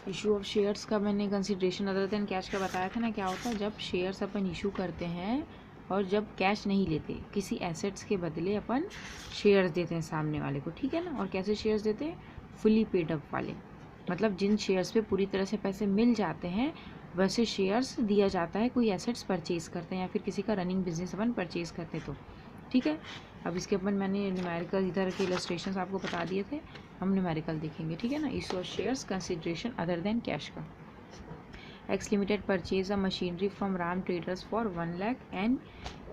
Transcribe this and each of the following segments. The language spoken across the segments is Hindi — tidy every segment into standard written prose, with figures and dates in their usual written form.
इशू ऑफ शेयर्स का मैंने कंसिडरेशन अदर देन कैश का बताया था ना। क्या होता है जब शेयर्स अपन इशू करते हैं और जब कैश नहीं लेते, किसी एसेट्स के बदले अपन शेयर्स देते हैं सामने वाले को, ठीक है ना। और कैसे शेयर्स देते हैं? फुली पेड अप वाले, मतलब जिन शेयर्स पे पूरी तरह से पैसे मिल जाते हैं वैसे शेयर्स दिया जाता है कोई एसेट्स परचेज करते हैं या फिर किसी का रनिंग बिजनेस अपन परचेज करते हैं तो, ठीक है। अब इसके अपन मैंने न्यूमेरिकल इधर के इलस्ट्रेशंस आपको बता दिए थे, हम न्यूमेरिकल देखेंगे, ठीक है ना। Issue of shares consideration other than cash का। X limited purchase a machinery from Ram traders for 1 lakh and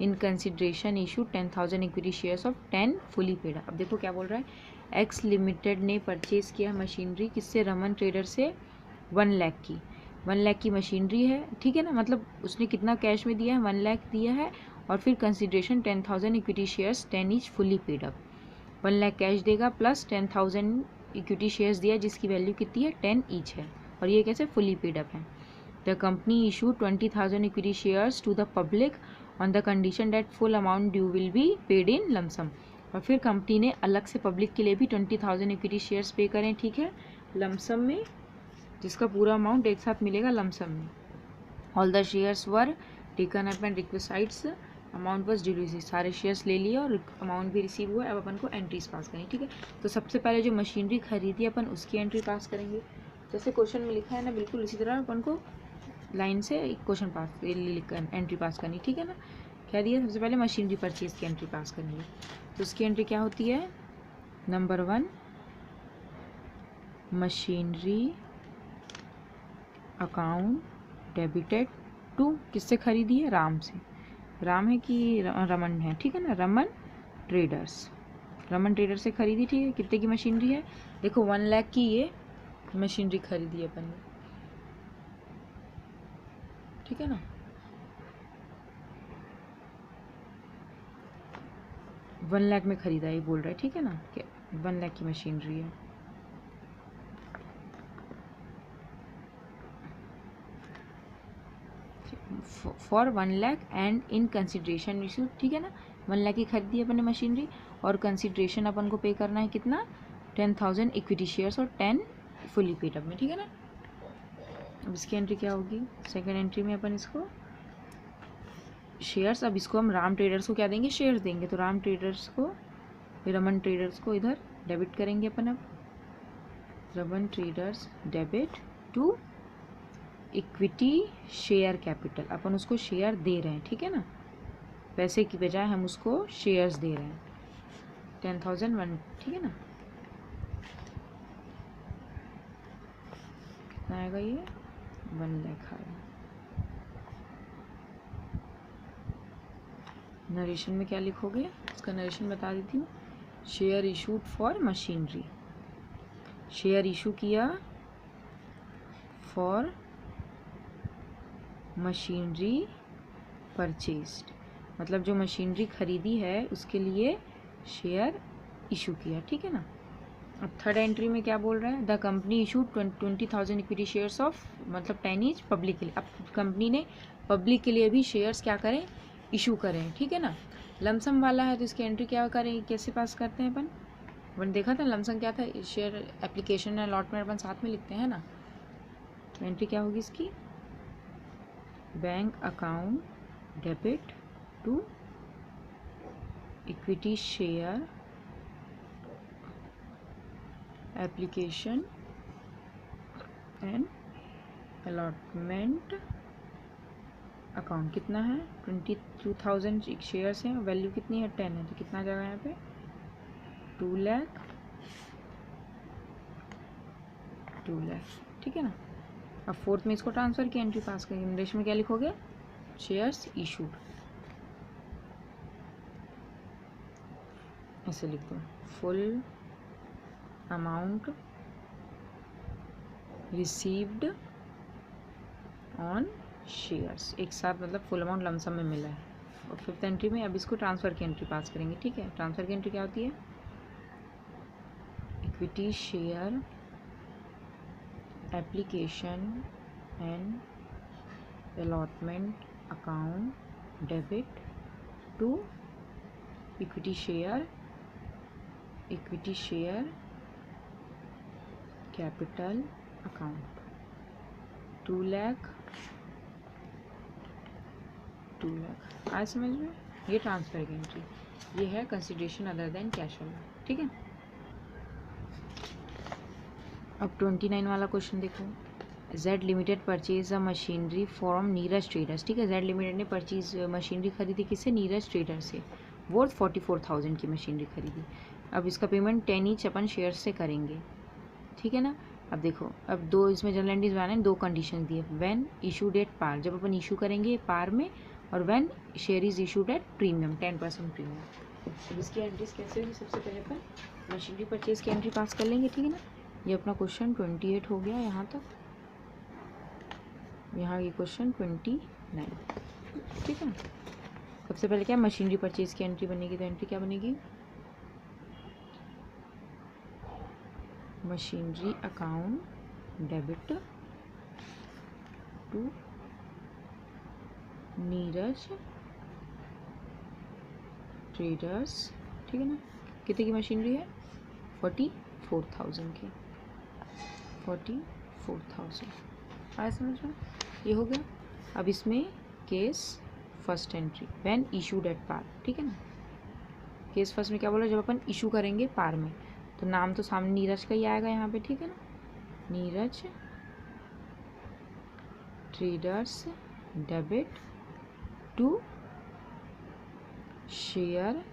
in consideration issue 10,000 equity shares of 10 fully paid. अब देखो क्या बोल रहा है, एक्स लिमिटेड ने परचेज किया मशीनरी किससे? रमन ट्रेडर से 1 लाख की। 1 लाख की मशीनरी है, ठीक है ना। मतलब उसने कितना कैश में दिया है? 1 लाख दिया है और फिर consideration 10,000 equity shares 10 each fully paid up. 1 lakh cash देगा प्लस 10,000 इक्विटी शेयर्स दिया जिसकी वैल्यू कितनी है? 10 ईच है और ये कैसे? फुली पेड अप है। The company issue 20,000 equity shares to the public on the condition that full amount due will be paid in lump sum. और फिर कंपनी ने अलग से पब्लिक के लिए भी 20,000 इक्विटी शेयर्स पे करें, ठीक है, लमसम में, जिसका पूरा अमाउंट एक साथ मिलेगा लमसम में। All the shares were taken up and requisites amount was due receive. सारे शेयर्स ले लिए और अमाउंट भी रिसीव हुआ। अब अपन को एंट्रीज पास करनी, ठीक है। तो सबसे पहले जो मशीनरी खरीदी अपन उसकी एंट्री पास करेंगे, जैसे क्वेश्चन में लिखा है ना, बिल्कुल इसी तरह अपन को लाइन से क्वेश्चन पास एंट्री पास करनी, ठीक है ना। क्या दिया? सबसे पहले मशीनरी परचेज की एंट्री पास करनी है। तो उसकी एंट्री क्या होती है? Number 1, machinery account debited to, किससे खरीदी है? राम से। राम है कि रमन है, ठीक है ना, रमन ट्रेडर्स। रमन ट्रेडर से खरीदी, ठीक है। कितने की मशीनरी है? देखो 1 लाख की ये मशीनरी खरीदी है अपन ने, ठीक है ना। 1 लाख में खरीदा ये बोल रहा है, ठीक है ना, 1 लाख की मशीनरी है। For 1 lakh and in consideration issue, ठीक है ना। 1 लाख की खरीदी है अपन ने मशीनरी और कंसिडरेशन अपन को पे करना है कितना? 10,000 इक्विटी शेयर्स और 10 फुली पेड अप में, ठीक है ना। अब इसकी एंट्री क्या होगी? सेकंड एंट्री में अपन इसको शेयर्स, अब इसको हम राम ट्रेडर्स को क्या देंगे? शेयर्स देंगे। तो राम ट्रेडर्स को, रमन ट्रेडर्स को इधर डेबिट करेंगे अपन। अब Raman traders debit to equity share capital, अपन उसको शेयर दे रहे हैं, ठीक है ना। पैसे की बजाय हम उसको शेयर्स दे रहे हैं 10,001, ठीक है ना। कितना आएगा ये? 1 लाख आएगा। नरेशन में क्या लिखोगे? इसका नरेशन बता देती हूँ। Share issued for machinery, share issue किया फॉर मशीनरी परचेज्ड, मतलब जो मशीनरी खरीदी है उसके लिए शेयर इशू किया, ठीक है ना। अब थर्ड एंट्री में क्या बोल रहा है? The company issue 20,000 equity shares of, मतलब 10 ईच पब्लिक के लिए। अब कंपनी ने पब्लिक के लिए भी शेयर्स क्या करें? इशू करें, ठीक है ना। लमसम वाला है तो इसकी एंट्री क्या करें? कैसे पास करते हैं अपन देखा था लमसम क्या था, शेयर एप्लीकेशन अलॉटमेंट अपन साथ में लिखते हैं ना। तो एंट्री क्या होगी इसकी? Bank account debit to equity share application and allotment account. कितना है? 22,000 शेयर्स हैं, वैल्यू कितनी है? 10 है, तो कितना आ जाएगा यहाँ पे? 2 लाख, 2 लाख, ठीक है ना। अब फोर्थ में इसको ट्रांसफर की एंट्री पास करेंगे। इंग्लिश में क्या लिखोगे? शेयर्स इशूड, ऐसे लिख दो। Full amount received on shares, एक साथ मतलब फुल अमाउंट लमसम में मिला है। और फिफ्थ एंट्री में अब इसको ट्रांसफ़र की एंट्री पास करेंगे, ठीक है। ट्रांसफ़र की एंट्री क्या होती है? Equity share application and allotment account debit to equity share capital account, 2 lakh आज समझ में। ये ट्रांसफर की एंट्री, ये है कंसिडरेशन अदर देन कैश वाला, ठीक है। अब 29 वाला क्वेश्चन देखो। Z limited purchase a machinery from Neeraj traders, ठीक है। जेड लिमिटेड ने परचेज मशीनरी खरीदी किससे, नीरज ट्रेडर से, वर्थ 44,000 की मशीनरी खरीदी। अब इसका पेमेंट 10 ईच अपन शेयर से करेंगे, ठीक है ना। अब देखो, अब दो इसमें जनरल एंट्रीज बनाने, दो कंडीशन दिए। व्हेन इशू डेट पार, जब अपन इशू करेंगे पार में, और when share is issued at premium 10% premium. अब इसकी एंट्रीज कैसे होगी, सबसे पहले अपन मशीनरी परचेज की एंट्री पास कर लेंगे, ठीक है ना। ये अपना क्वेश्चन 28 हो गया यहाँ तक, यहाँ ये क्वेश्चन 29, ठीक है। सबसे पहले क्या मशीनरी परचेज की एंट्री बनेगी, तो एंट्री क्या बनेगी, machinery account debit to Neeraj traders, ठीक है ना। कितने की मशीनरी है, 44,000 की, 44,000 आया समझ में। ये हो गया। अब इसमें case first entry, when issued at par, ठीक है ना। केस फर्स्ट में क्या बोला, जब अपन इशू करेंगे पार में, तो नाम तो सामने नीरज का ही आएगा यहाँ पे, ठीक है ना। Neeraj traders debit to share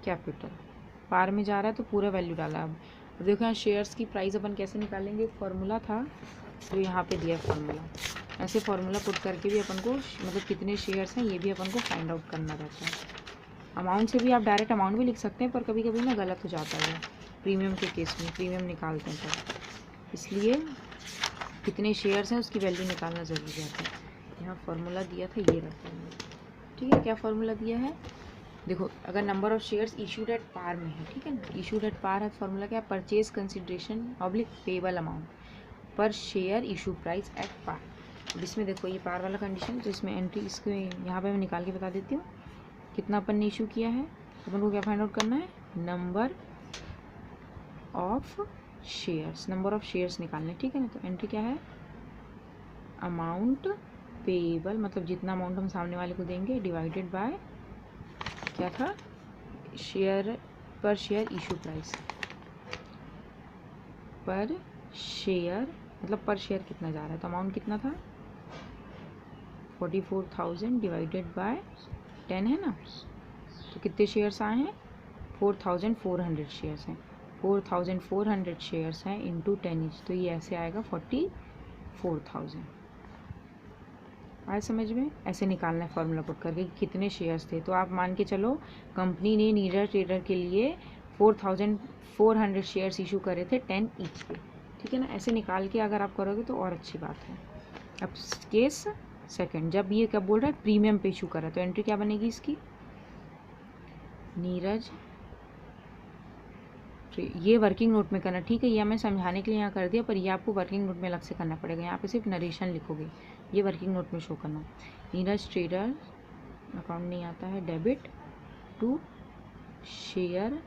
capital, par में जा रहा है तो पूरा वैल्यू डाला। अब देखो यहाँ शेयर्स की प्राइस अपन कैसे निकालेंगे, फॉर्मूला था जो यहाँ पे दिया फार्मूला, ऐसे फार्मूला पुट करके भी अपन को मतलब कितने शेयर्स हैं ये भी अपन को फाइंड आउट करना रहता है। अमाउंट से भी आप डायरेक्ट अमाउंट भी लिख सकते हैं, पर कभी कभी ना गलत हो जाता है प्रीमियम के केस में, प्रीमियम निकालते हैं तब, इसलिए कितने शेयर्स हैं उसकी वैल्यू निकालना ज़रूरी रहता है। यहाँ फार्मूला दिया था, ये रखा है, ठीक है। क्या फार्मूला दिया है, देखो अगर number of shares issued at par में है, ठीक है ना, इशूड एट पार है, फार्मूला क्या है, purchase consideration oblique payable amount per share issue price at par. अब इसमें देखो ये पार वाला कंडीशन, तो इसमें एंट्री इसको यहाँ पे मैं निकाल के बता देती हूँ कितना अपन ने इशू किया है। अपन को क्या फाइंड आउट करना है, number of shares, number of shares निकालने, ठीक है ना। तो एंट्री क्या है, अमाउंट पेएबल, मतलब जितना अमाउंट हम सामने वाले को देंगे, डिवाइडेड बाय क्या था, शेयर पर शेयर इशू प्राइस, पर शेयर मतलब पर शेयर कितना जा रहा है, तो अमाउंट कितना था 44,000 डिवाइडेड बाय 10 है ना। तो कितने शेयर्स आए हैं, 4,400 शेयर्स हैं, 4,400 शेयर्स हैं इंटू 10 ईच, तो ये ऐसे आएगा 44,000। आए समझ में, ऐसे निकालना है फॉर्मूला पुट करके कितने शेयर्स थे। तो आप मान के चलो कंपनी ने नीरज ट्रेडर के लिए 4,400 शेयर्स इशू करे थे 10 ईच के, ठीक है ना। ऐसे निकाल के अगर आप करोगे तो और अच्छी बात है। अब केस सेकंड, जब ये क्या बोल रहा है, प्रीमियम पे इशू करा, तो एंट्री क्या बनेगी इसकी, नीरज, ये वर्किंग नोट में करना, ठीक है। ये मैं समझाने के लिए यहाँ कर दिया, पर ये आपको वर्किंग नोट में अलग से करना पड़ेगा। यहाँ पे सिर्फ नरेशन लिखोगे, ये वर्किंग नोट में शो करना। नीरज ट्रेडर अकाउंट नहीं आता है, debit to share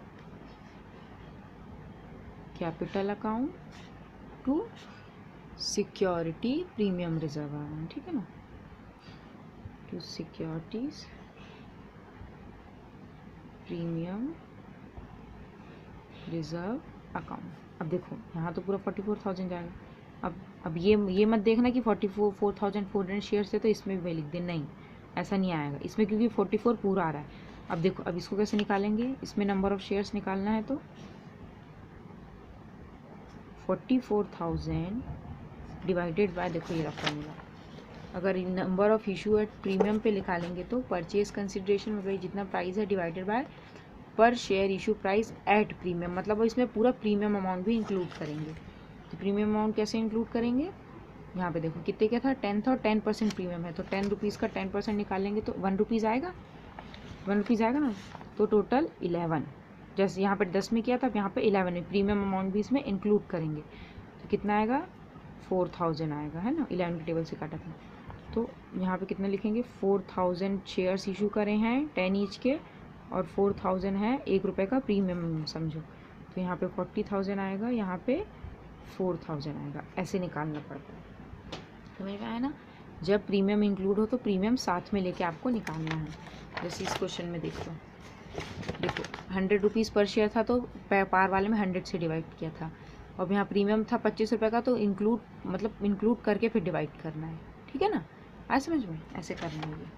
capital account to security premium reserve account, ठीक है ना, to securities premium reserve account. अब देखो यहाँ तो पूरा 44,000 जाएगा। अब ये मत देखना कि 44,400 शेयर्स है तो इसमें भी मैं लिख दे, नहीं ऐसा नहीं आएगा इसमें, क्योंकि 44 पूरा आ रहा है। अब देखो अब इसको कैसे निकालेंगे, इसमें नंबर ऑफ शेयर्स निकालना है, तो 44,000 डिवाइडेड बाय, देखो ये रहा फॉर्मूला, अगर number of issue at premium पे निकालेंगे तो परचेज कंसिडरेशन मतलब जितना प्राइस है डिवाइडेड बाय पर share issue price at premium, मतलब इसमें पूरा प्रीमियम अमाउंट भी इंक्लूड करेंगे। तो प्रीमियम अमाउंट कैसे इंक्लूड करेंगे, यहाँ पे देखो कितने क्या था, 10 था और 10% प्रीमियम है, तो 10 रुपीज़ का 10% निकालेंगे तो 1 रुपीज़ आएगा, 1 रुपीज़ आएगा ना। तो टोटल 11, जैसे यहाँ पर 10 में किया था, अब यहाँ पे 11 में प्रीमियम अमाउंट भी इसमें इंक्लूड करेंगे, तो कितना आएगा 4,000 आएगा, है ना, 11 के टेबल से काटा था। तो यहाँ पे कितना लिखेंगे, 4,000 शेयर्स इशू करे हैं 10 ईच के, और 4,000 है 1 रुपये का प्रीमियम समझो, तो यहाँ पे 40,000 आएगा, यहाँ पे 4000 आएगा, ऐसे निकालना पड़ता है। समझ में आया ना। जब प्रीमियम इंक्लूड हो तो प्रीमियम साथ में लेके आपको निकालना है। जैसे इस क्वेश्चन में देखो 100 रुपीज़ पर शेयर था तो पार वाले में 100 से डिवाइड किया था, और यहाँ प्रीमियम था 25 रुपये का, तो इंक्लूड करके फिर डिवाइड करना है। ठीक है ना, आया समझ में, ऐसे करना है।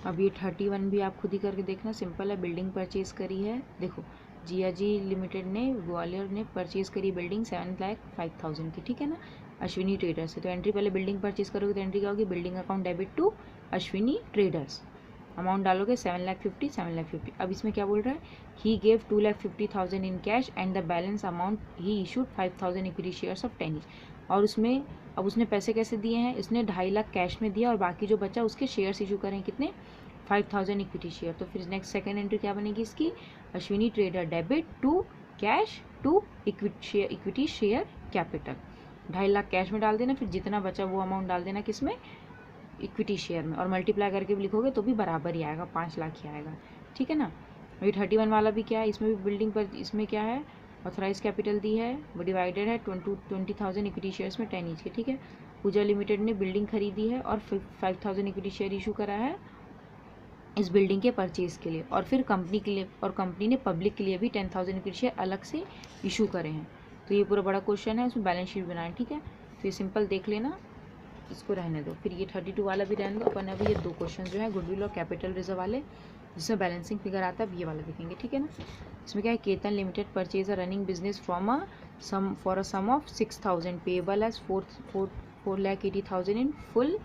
अब ये 31 भी आप खुद ही करके देखना, सिंपल है। बिल्डिंग परचेज़ करी है, देखो जियाजी लिमिटेड ने ग्वालियर ने परचेज़ करी बिल्डिंग 7,05,000 की। ठीक है ना, अश्विनी ट्रेडर्स से। तो एंट्री पहले बिल्डिंग परचेज़ करोगे तो एंट्री क्या होगी, building account debit to Ashwini traders. Amount डालोगे 7,50,7,50। अब इसमें क्या बोल रहा है, he gave 2,50,000 in cash and the balance amount he issued 5,000 equity shares of 10 each. और उसमें अब उसने पैसे कैसे दिए हैं, इसने 2.5 लाख कैश में दिया और बाकी जो बचा उसके शेयर्स इशू करें कितने, 5,000 इक्विटी शेयर। तो फिर नेक्स्ट सेकंड एंट्री क्या बनेगी इसकी, Ashwini trader debit to cash to equity share capital. 2.5 lakh cash में डाल देना, फिर जितना बचा वो अमाउंट डाल देना किसमें, इक्विटी शेयर में, और मल्टीप्लाई करके भी लिखोगे तो भी बराबर ही आएगा, 5 लाख ही आएगा। ठीक है ना। अभी 31 वाला भी क्या है, इसमें भी बिल्डिंग पर, इसमें क्या है, ऑथराइज कैपिटल दी है, वो डिवाइडेड है 20,000 इक्विटी शेयर्स में 10 ईच के। ठीक है, पूजा लिमिटेड ने बिल्डिंग खरीदी है और 5,000 इक्विटी शेयर इशू करा है इस बिल्डिंग के परचेज के लिए, और फिर कंपनी के लिए, और कंपनी ने पब्लिक के लिए भी 10,000 इक्विटी शेयर अलग से इशू करे हैं। तो ये पूरा बड़ा क्वेश्चन है, उसमें बैलेंस शीट बनाए। ठीक है, तो ये सिंपल देख लेना, इसको रहने दो। फिर ये 32 वाला भी रहने दो। अपन अभी ये 2 क्वेश्चन जो है गुडविल और कैपिटल रिजर्व वाले, जिसमें बैलेंसिंग फिगर आता है, ये वाला देखेंगे। ठीक है ना। इसमें क्या है, Ketan limited purchase a running business from for a sum of 6,000 payable as 4,80,000 in full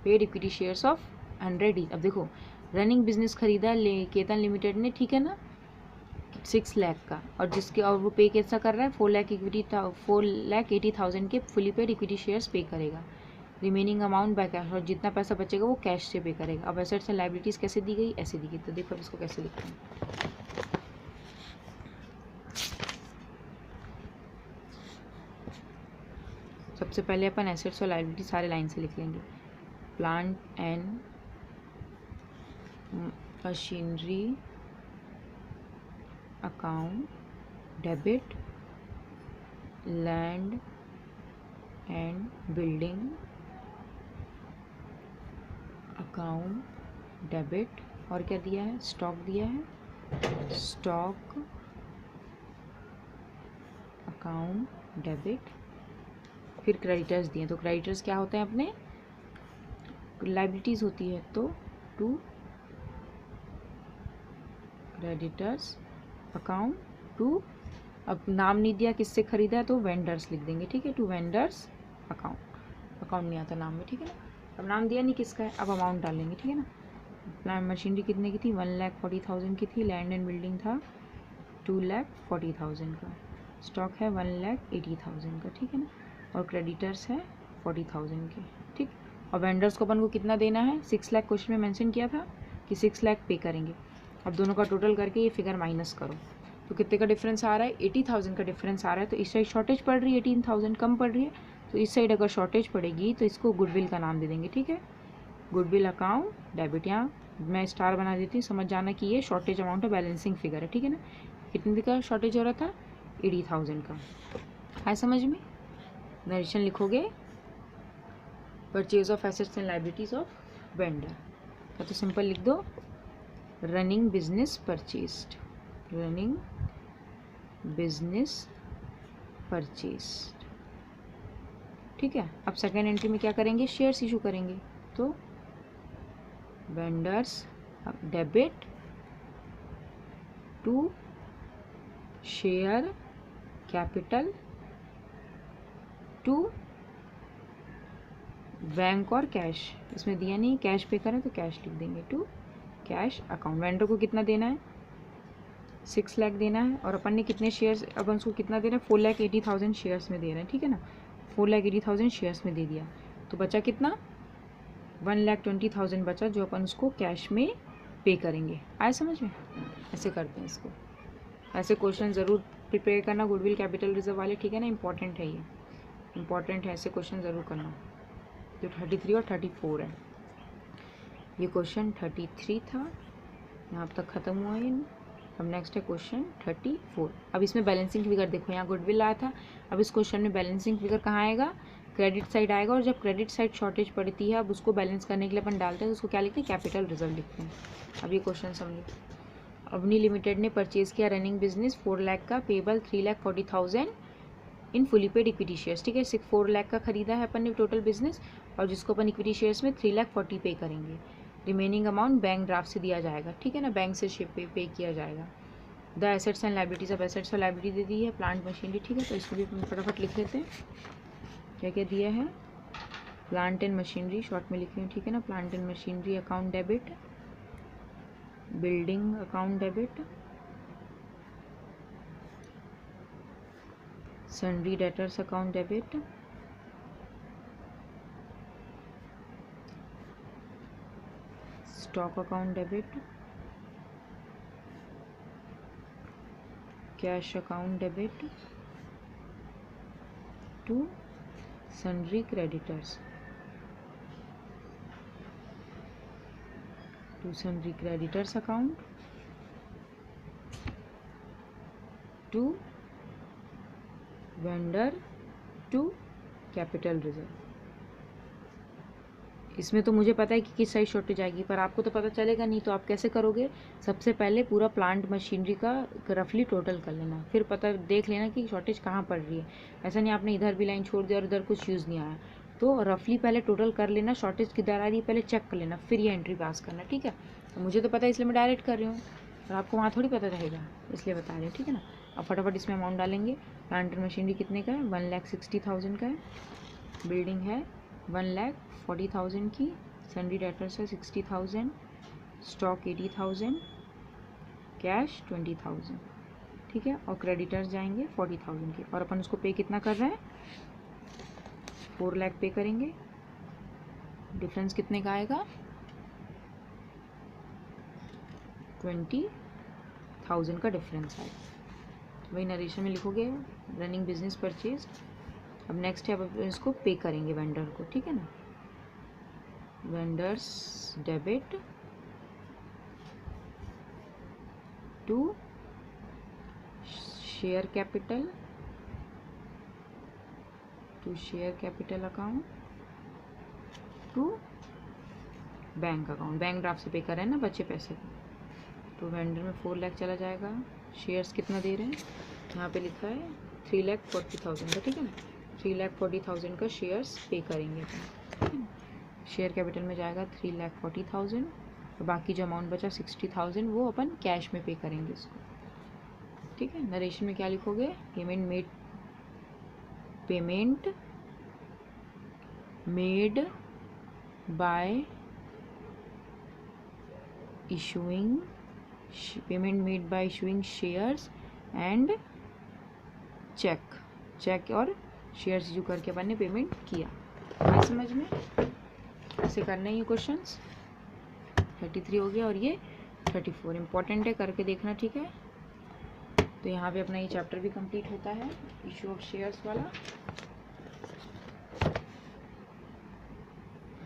paid equity shares of 100 each. अब देखो रनिंग बिजनेस खरीदा केतन लिमिटेड ने, ठीक है ना, 6 लाख का, और जिसके, और वो पे कैसा कर रहा है, 4,80,000 के फुली पेड इक्विटी शेयर्स पे करेगा। रिमेनिंग अमाउंट बाय कैश, और जितना पैसा बचेगा वो कैश से पे करेगा। अब एसेट्स एंड लायबिलिटीज़ कैसे दी गई, ऐसे दी गई। तो देखो अब इसको कैसे लिखते हैं। सबसे पहले अपन एसेट्स और लायबिलिटी सारे लाइन से लिख लेंगे। Plant and machinery account debit, land and building account debit, और क्या दिया है, स्टॉक दिया है, स्टॉक अकाउंट डेबिट। फिर क्रेडिटर्स दिए, तो क्रेडिटर्स क्या होते हैं, अपने लायबिलिटीज़ होती है, तो टू क्रेडिटर्स अकाउंट टू, अब नाम नहीं दिया किससे खरीदा है तो वेंडर्स लिख देंगे। ठीक है, टू वेंडर्स अकाउंट, अकाउंट नहीं आता नाम में। ठीक है ना, अब नाम दिया नहीं किसका है, अब अमाउंट डालेंगे। ठीक है ना, प्लांट मशीनरी कितने की थी, 1,40,000 की थी, लैंड एंड बिल्डिंग था 2,40,000 का, स्टॉक है 1,80,000 का। ठीक है ना, और क्रेडिटर्स है 40,000 के। ठीक, और वेंडर्स को अपन को कितना देना है, 6 लाख क्वेश्चन में मेंशन किया था कि 6 लाख पे करेंगे। अब दोनों का टोटल करके ये फिगर माइनस करो, तो कितने का डिफरेंस आ रहा है, 80,000 का डिफरेंस आ रहा है। तो इस साइड शॉर्टेज पड़ रही है, 18,000 कम पड़ रही है, तो इस साइड अगर शॉर्टेज पड़ेगी तो इसको गुडविल का नाम दे देंगे। ठीक है, गुडविल अकाउंट डेबिट, यहाँ मैं स्टार बना देती हूँ, समझ जाना कि ये शॉर्टेज अमाउंट है, बैलेंसिंग फिगर है। ठीक है ना, कितने का शॉर्टेज हो रहा था, 80,000 का। है समझ में। नरेशन लिखोगे, purchase of assets and liabilities of vendor, तो सिंपल लिख दो, running business purchased, running business purchased. ठीक है, अब सेकेंड एंट्री में क्या करेंगे, शेयर्स इशू करेंगे, तो vendors debit to share capital to bank और कैश, इसमें दिया नहीं, कैश पे करें तो कैश लिख देंगे, टू कैश अकाउंट। वेंडर को कितना देना है, 6 लाख देना है, और अपन ने कितने शेयर्स, अपन उसको कितना दे रहे हैं, 4,80,000 शेयर्स में दे रहे हैं। ठीक है ना, 4,80,000 शेयर्स में दे दिया, तो बचा कितना, 1,20,000 बचा, जो अपन उसको कैश में पे करेंगे। आए समझ में, ऐसे करते हैं इसको। ऐसे क्वेश्चन ज़रूर प्रिपेयर करना गुडविल कैपिटल रिजर्व वाले। ठीक है ना, इंपॉर्टेंट है, ये इंपॉर्टेंट है, ऐसे क्वेश्चन ज़रूर करना। जो 33 और 34 है, ये क्वेश्चन 33 था, यहाँ तक ख़त्म हुआ है। अब नेक्स्ट है क्वेश्चन 34। अब इसमें बैलेंसिंग फिगर देखो, यहाँ गुडविल आया था, अब इस क्वेश्चन में बैलेंसिंग फिगर कहाँ आएगा, क्रेडिट साइड आएगा। और जब क्रेडिट साइड शॉर्टेज पड़ती है, अब उसको बैलेंस करने के लिए अपन डालते हैं, तो उसको क्या लिखते हैं, कैपिटल रिजर्व लिखते हैं। अब ये क्वेश्चन समझो। अवनी लिमिटेड ने परचेज किया रनिंग बिजनेस 4 लाख का, पेबल 3,40,000 इन फुली पेड इक्विटी शेयर्स। ठीक है, 4 लाख का खरीदा है अपन ने टोटल बिजनेस, और जिसको अपन इक्विटी शेयर्स में 3,40,000 पे करेंगे। रिमेनिंग अमाउंट बैंक ड्राफ्ट से दिया जाएगा। ठीक है ना, बैंक से पे किया जाएगा। द एसेट्स एंड लाइबिलिटीज, अब एसेट्स और लाइबिलिटी दे दी है, प्लांट मशीनरी। ठीक है, तो इसको भी अपन फटाफट लिख लेते हैं। क्या क्या दिया है, प्लांट एंड मशीनरी शॉर्ट में लिखे हैं। ठीक है ना, plant and machinery account debit, building account debit, sundry debtors account debit, stock account debit, cash account debit to sundry creditors, to sundry creditors account to vendor to capital reserve. इसमें तो मुझे पता है कि किस साइड शॉर्टेज आएगी, पर आपको तो पता चलेगा नहीं, तो आप कैसे करोगे, सबसे पहले पूरा प्लांट मशीनरी का रफली टोटल कर लेना, फिर पता देख लेना कि शॉर्टेज कहाँ पड़ रही है। ऐसा नहीं आपने इधर भी लाइन छोड़ दिया और इधर कुछ यूज़ नहीं आया, तो रफली पहले टोटल कर लेना, शॉर्टेज किधर आ रही है पहले चेक कर लेना, फिर ये एंट्री पास करना। ठीक है, तो मुझे तो पता है इसलिए मैं डायरेक्ट कर रही हूँ, और आपको वहाँ थोड़ी पता रहेगा, इसलिए बता रहे हैं। ठीक है ना, अब फटाफट इसमें अमाउंट डालेंगे। प्लांट एंड मशीनरी कितने का है, 1,60,000 का है, बिल्डिंग है 1,40,000 की, सन्ड्री डेटर्स है 60,000, स्टॉक 80,000, कैश 20,000। ठीक है, और क्रेडिटर्स जाएंगे 40,000 के, और अपन उसको पे कितना कर रहे हैं, 4 लाख पे करेंगे। डिफरेंस कितने का आएगा, 20,000 का डिफरेंस आएगा। वही नरेशन में लिखोगे, रनिंग बिजनेस परचेज। अब नेक्स्ट है, अब इसको पे करेंगे वेंडर को। ठीक है ना, vendors debit to share capital, to share capital account to bank account, bank draft से पे कर रहे हैं ना बच्चे पैसे को, तो वेंडर में 4 लाख चला जाएगा। शेयर्स कितना दे रहे हैं, यहाँ पे लिखा है 3,40,000 का। ठीक है ना, 3,40,000 का शेयर्स पे करेंगे अपन। शेयर कैपिटल में जाएगा 3,40,000, और बाकी जो अमाउंट बचा 60,000 वो अपन कैश में पे करेंगे इसको। ठीक है, नरेशन में क्या लिखोगे, payment made by issuing shares and cheque और शेयर्स इशू करके अपन ने पेमेंट किया। आए समझ में, ऐसे करने ही क्वेश्चंस। 33 हो गया, और ये 34 इंपॉर्टेंट है, करके देखना। ठीक है, तो यहाँ पे अपना ये चैप्टर भी कंप्लीट होता है, इशू ऑफ शेयर्स वाला।